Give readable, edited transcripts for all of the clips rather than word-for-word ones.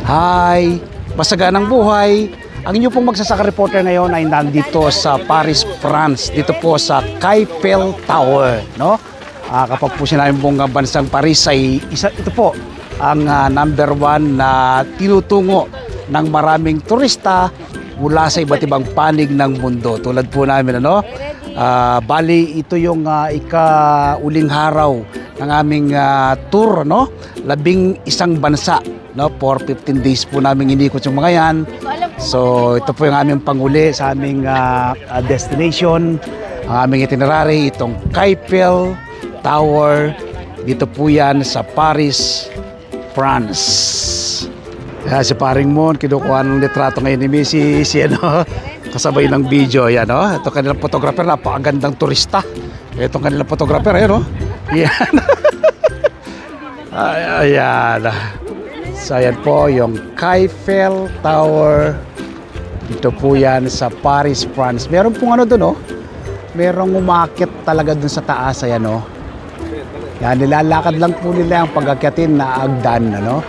Hi! Masaganang buhay! Ang inyo pong magsasaka reporter ngayon ay nandito sa Paris, France. Dito po sa Eiffel Tower, no? Kapag po sinabi pong bansang Paris ay ito po ang number one na tinutungo ng maraming turista mula sa iba't ibang panig ng mundo. Tulad po namin, ano? Bali, ito yung ika-uling araw ng aming tour, no? 11 bansa, no? For 15 days po namin inikot yung mga yan. So, ito po yung aming panguli sa aming destination, ang aming itinerary, itong Eiffel Tower. Dito po yan sa Paris, France. Si Paring Mon, kinukuha ng litrato ngayon ni Missy, ano, kasabay ng video, yan, no? Ito kanilang photographer, napakagandang turista. Ito kanilang photographer, ayan, no? Yan. Ayan. So, ayan po yung Eiffel Tower. Dito po yan sa Paris, France. Meron pong ano doon, no? Merong umakit talaga doon sa taas, ayan, no? Yan, nilalakad lang po nila ang pag-akyatin na agdan, ano?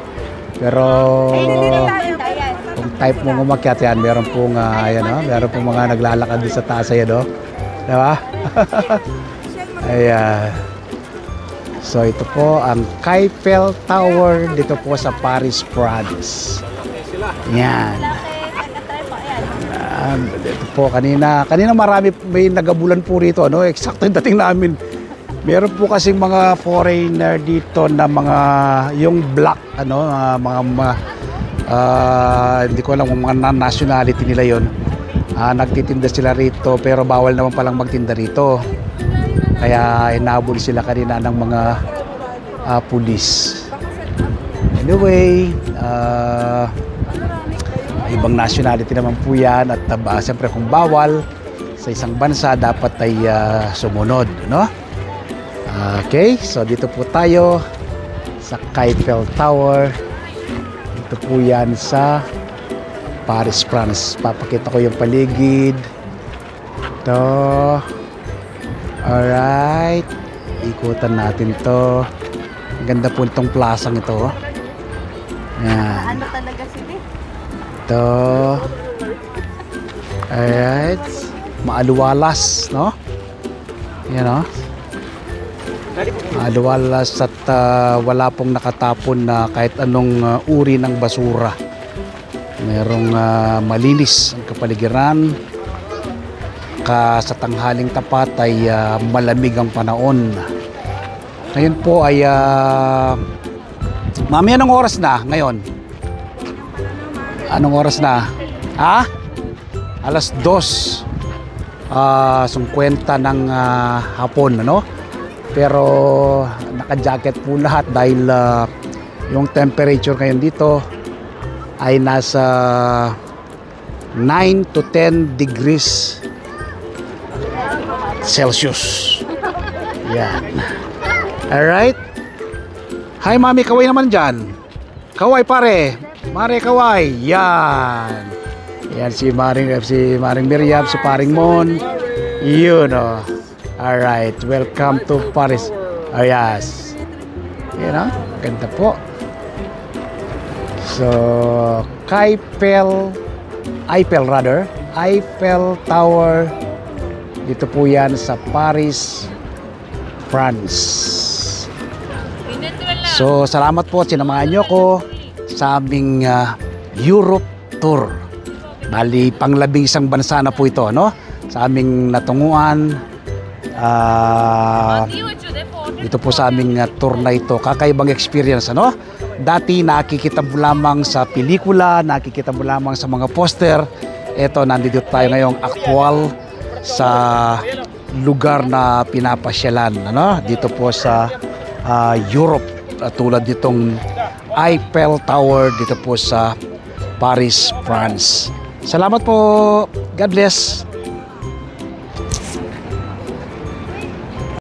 Pero kung type mong umakyat yan, meron pong ayan, no? Meron pong mga naglalakad doon sa taas, ayan, no? Diba? Ayan. So ito po ang Eiffel Tower dito po sa Paris, France. Yan. Ito po kanina marami may nagabulan po rito, no? Eksakto yung dating namin. Meron po kasing mga foreigner dito na mga yung black, ano, hindi ko alam kung mga nationality nila yon. Nagtitinda sila rito pero bawal naman palang magtinda rito. Kaya inabol sila kanina ng mga pulis. Anyway, ibang nationality naman po yan at siyempre kung bawal sa isang bansa dapat ay sumunod, no? Okay, so dito po tayo sa Eiffel Tower. Dito po yan sa Paris, France. Papakita ko yung paligid. Ito. Alright. Ikutan natin to. Ang ganda po itong plasang ito. Yan. Ano talaga sila? Ito. Alright. Maaluwalas, no? Yan, no? Maaluwalas at wala pong nakatapon na kahit anong uri ng basura. Merong malinis ang kapaligiran. Sa tanghaling tapat ay malamig ang panahon. Ngayon po ay mami, anong oras na ngayon? Anong oras na? Ha? Alas 2:50 ng hapon, ano? Pero naka-jacket po lahat dahil yung temperature ngayon dito ay nasa 9 to 10 degrees Celsius. Yan. Alright. Hi mami, kaway naman dyan. Kaway pare. Mare kaway. Yan. Yan si Maring Miriam, si Paring Mon. Yun, oh. Alright, welcome to Paris. Oh yes. Yan, oh. Ganda po. So, Eiffel Tower. Dito po yan sa Paris, France. So, salamat po. Sinamahan nyo ko sa aming Europe tour. Bali, pang-11 bansa na po ito, no? Sa aming natunguan. Dito po sa aming tour na ito. Kakaibang experience, ano? Dati nakikita mo lamang sa pelikula, nakikita mo lamang sa mga poster. Ito, nandito tayo ngayong actual sa lugar na pinapasyalan, ano? Dito po sa Europe, tulad nitong Eiffel Tower dito po sa Paris, France. Salamat po. God bless.